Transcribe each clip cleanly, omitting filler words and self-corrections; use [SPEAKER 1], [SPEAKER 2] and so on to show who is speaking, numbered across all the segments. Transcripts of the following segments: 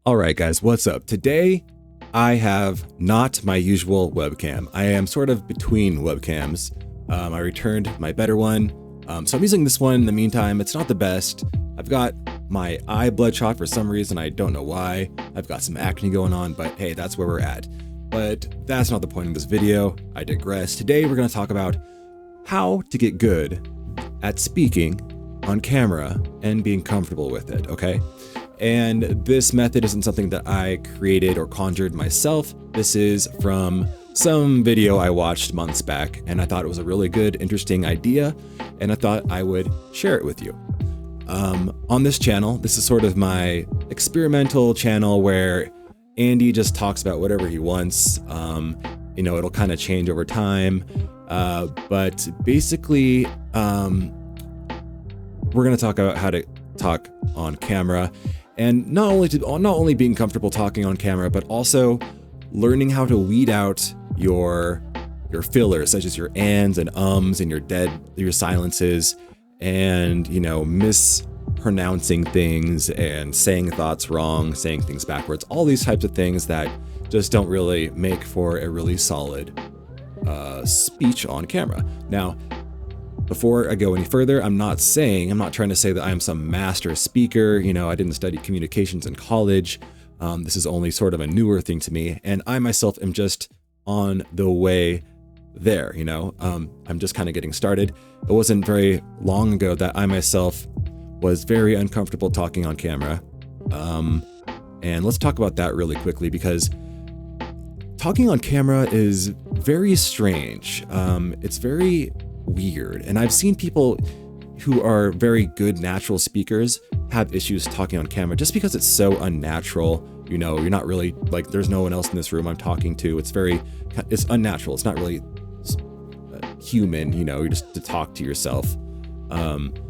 [SPEAKER 1] All right, guys, what's up? Today, I have not my usual webcam. I am sort of between webcams. I returned my better one, so I'm using this one in the meantime. It's not the best. I've got my eye bloodshot for some reason. I don't know why. I've got some acne going on, but hey, that's where we're at. But that's not the point of this video. I digress. Today, we're going to talk about how to get good at speaking on camera and being comfortable with it, okay? And this method isn't something that I created or conjured myself. This is from some video I watched months back, and I thought it was a really good, interesting idea, and I thought I would share it with you. On this channel, this is sort of my experimental channel where Andy just talks about whatever he wants. It'll kind of change over time, but basically, we're going to talk about how to talk on camera. And not only being comfortable talking on camera, but also learning how to weed out your fillers, such as your ands and ums and your silences, and mispronouncing things and saying thoughts wrong, saying things backwards. All these types of things that just don't really make for a really solid speech on camera. Now, before I go any further, I'm not trying to say that I am some master speaker. I didn't study communications in college. This is only sort of a newer thing to me. And I myself am just on the way there, I'm just kind of getting started. It wasn't very long ago that I myself was very uncomfortable talking on camera. And let's talk about that really quickly, because talking on camera is very strange. It's very weird. And I've seen people who are very good natural speakers have issues talking on camera just because it's so unnatural. You're not really like, there's no one else in this room I'm talking to. It's unnatural. It's not really human, you're just to talk to yourself.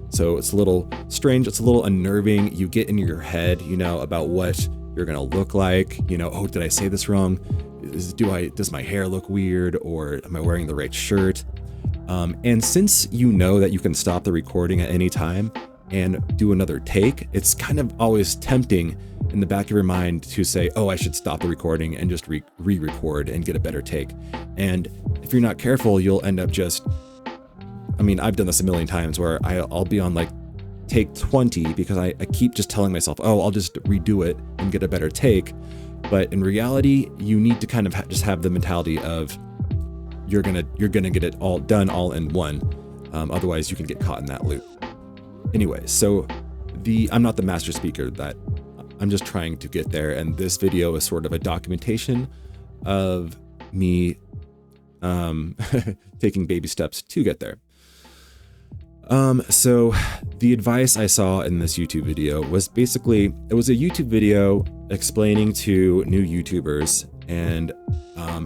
[SPEAKER 1] So it's a little strange. It's a little unnerving. You get in your head, about what you're going to look like, oh, did I say this wrong? Does my hair look weird, or am I wearing the right shirt? And since you know that you can stop the recording at any time and do another take, it's kind of always tempting in the back of your mind to say, oh, I should stop the recording and just re-record and get a better take. And if you're not careful, you'll end up I've done this a million times where I'll be on like take 20 because I keep just telling myself, oh, I'll just redo it and get a better take. But in reality, you need to kind of just have the mentality of, you're gonna get it all done all in one. Otherwise, you can get caught in that loop. Anyway, so I'm not the master speaker. That I'm just trying to get there, and this video is sort of a documentation of me taking baby steps to get there. So the advice I saw in this YouTube video was basically, it was a YouTube video explaining to new YouTubers and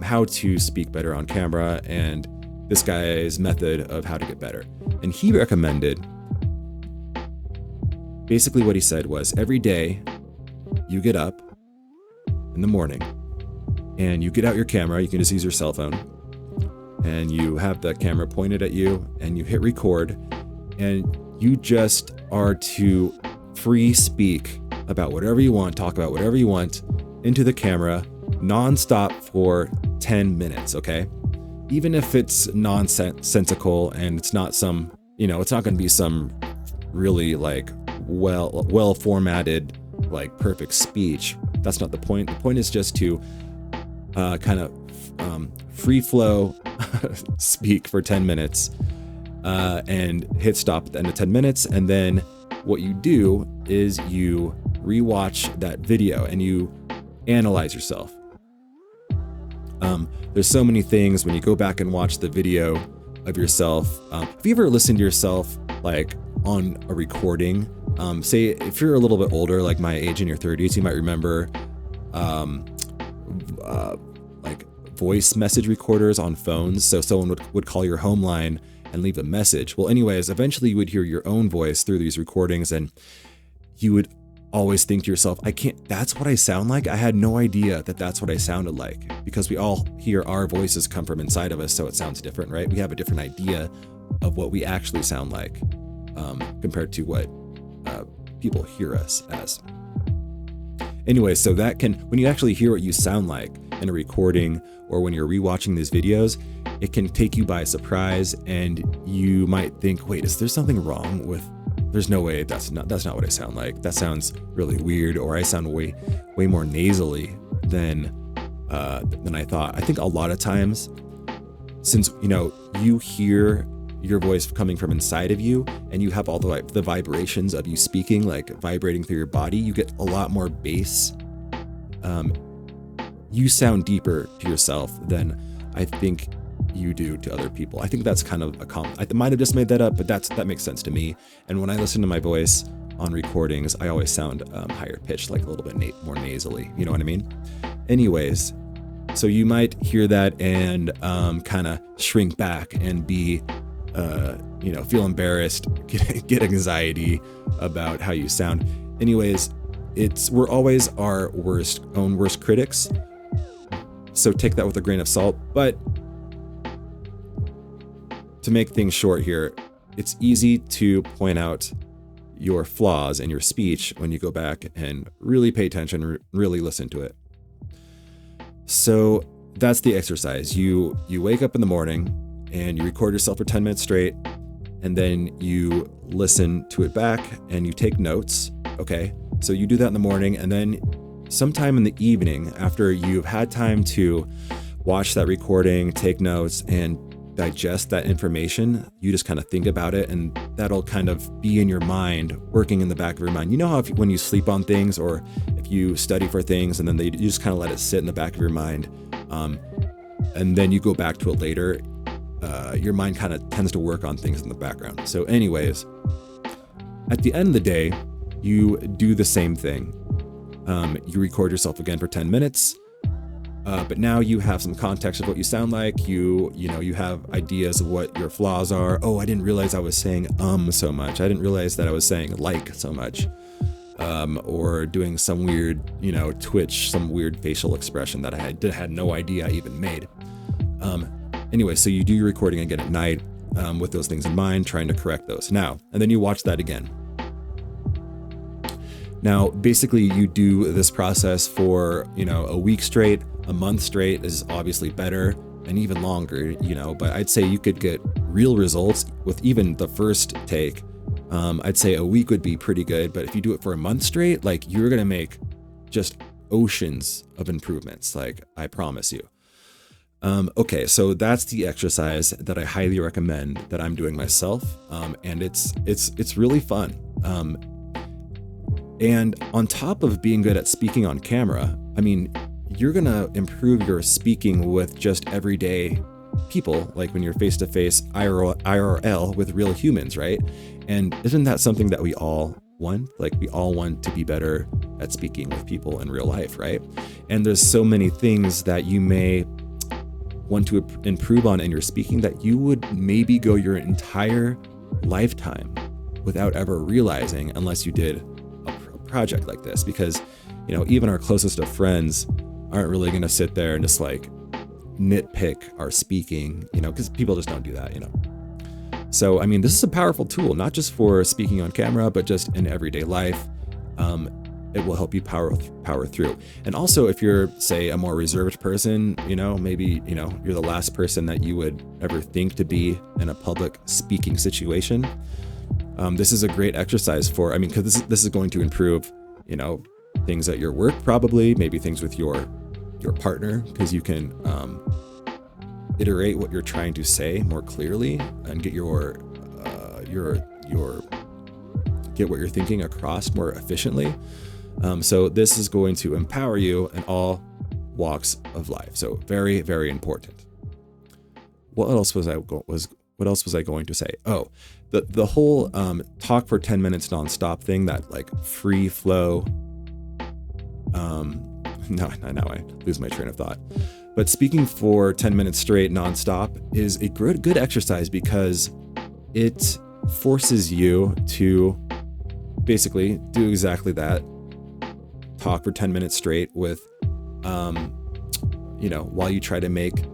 [SPEAKER 1] how to speak better on camera, and this guy's method of how to get better. And he recommended, basically what he said was, every day you get up in the morning and you get out your camera. You can just use your cell phone, and you have the camera pointed at you, and you hit record, and you just are to free speak about whatever you want, talk about whatever you want into the camera, nonstop for 10 minutes, okay? Even if it's nonsensical and it's not some, it's not going to be some really like well formatted, like perfect speech. That's not the point. The point is just to kind of free flow speak for 10 minutes and hit stop at the end of 10 minutes. And then what you do is you rewatch that video and you analyze yourself. There's so many things when you go back and watch the video of yourself. Have you ever listened to yourself like on a recording? Say if you're a little bit older, like my age, in your 30s, you might remember like voice message recorders on phones. So someone would call your home line and leave a message. Well, anyways, eventually you would hear your own voice through these recordings, and you would always think to yourself, that's what I sound like? I had no idea that that's what I sounded like, because we all hear our voices come from inside of us, so it sounds different, right? We have a different idea of what we actually sound like compared to what people hear us as. Anyway, so that can, when you actually hear what you sound like in a recording or when you're rewatching these videos, it can take you by surprise, and you might think, wait, is there something wrong with, there's no way, that's not what I sound like. That sounds really weird, or I sound way more nasally than I thought. I think a lot of times, since, you hear your voice coming from inside of you, and you have all the vibrations of you speaking, like vibrating through your body, you get a lot more bass. You sound deeper to yourself than I think you do to other people. I think that's kind of I might have just made that up, but that makes sense to me. And when I listen to my voice on recordings, I always sound higher pitched, like a little bit more nasally. You know what I mean? Anyways, so you might hear that and kind of shrink back and be, feel embarrassed, get anxiety about how you sound. Anyways, we're always our own worst critics. So take that with a grain of salt. But to make things short here, it's easy to point out your flaws in your speech when you go back and really pay attention, really listen to it. So that's the exercise. You wake up in the morning and you record yourself for 10 minutes straight, and then you listen to it back and you take notes. Okay, so you do that in the morning, and then sometime in the evening, after you've had time to watch that recording, take notes, and digest that information, you just kind of think about it, and that'll kind of be in your mind, working in the back of your mind. You know how when you sleep on things, or if you study for things and then you just kind of let it sit in the back of your mind, and then you go back to it later, your mind kind of tends to work on things in the background. So anyways, at the end of the day, you do the same thing. You record yourself again for 10 minutes. But now you have some context of what you sound like. You have ideas of what your flaws are. Oh, I didn't realize I was saying so much. I didn't realize that I was saying like so much. Or doing some weird, twitch, some weird facial expression that I had no idea I even made. Anyway, so you do your recording again at night with those things in mind, trying to correct those. Now, and then you watch that again. Now, basically, you do this process for, a week straight. A month straight is obviously better, and even longer, but I'd say you could get real results with even the first take. I'd say a week would be pretty good, but if you do it for a month straight, like, you're going to make just oceans of improvements, like, I promise you. Okay, so that's the exercise that I highly recommend that I'm doing myself, and it's really fun. And on top of being good at speaking on camera, you're going to improve your speaking with just everyday people, like when you're face-to-face IRL with real humans, right? And isn't that something that we all want? Like, we all want to be better at speaking with people in real life, right? And there's so many things that you may want to improve on in your speaking that you would maybe go your entire lifetime without ever realizing, unless you did a project like this. Because, even our closest of friends aren't really going to sit there and just like nitpick our speaking, because people just don't do that, So, this is a powerful tool, not just for speaking on camera, but just in everyday life. It will help you power through. And also, if you're, say, a more reserved person, maybe, you're the last person that you would ever think to be in a public speaking situation. This is a great exercise for, because this is going to improve, things at your work, probably, maybe things with your partner, because you can iterate what you're trying to say more clearly and get get what you're thinking across more efficiently. So this is going to empower you in all walks of life. So very, very important. What else was I going to say? Oh, the whole talk for 10 minutes nonstop thing, that like free flow. Now I lose my train of thought. But speaking for 10 minutes straight nonstop is a good exercise, because it forces you to basically do exactly that. Talk for 10 minutes straight with, while you try to make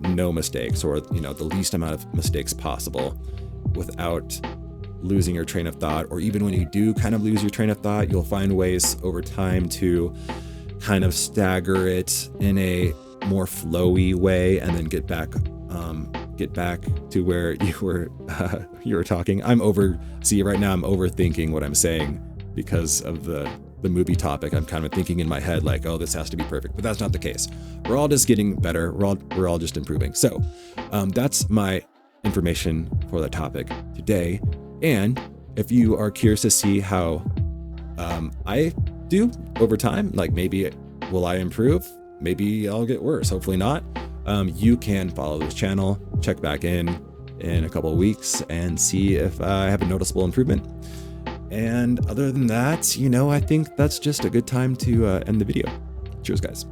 [SPEAKER 1] no mistakes, or, the least amount of mistakes possible, without losing your train of thought, or even when you do kind of lose your train of thought, you'll find ways over time to kind of stagger it in a more flowy way and then get back to where you were talking. See, right now I'm overthinking what I'm saying because of the movie topic. I'm kind of thinking in my head like, oh, this has to be perfect, but that's not the case. We're all just getting better. We're all just improving. So that's my information for the topic today. And if you are curious to see how I do over time, like maybe will I improve? Maybe I'll get worse. Hopefully not. You can follow this channel, check back in a couple of weeks and see if I have a noticeable improvement. And other than that, I think that's just a good time to end the video. Cheers, guys.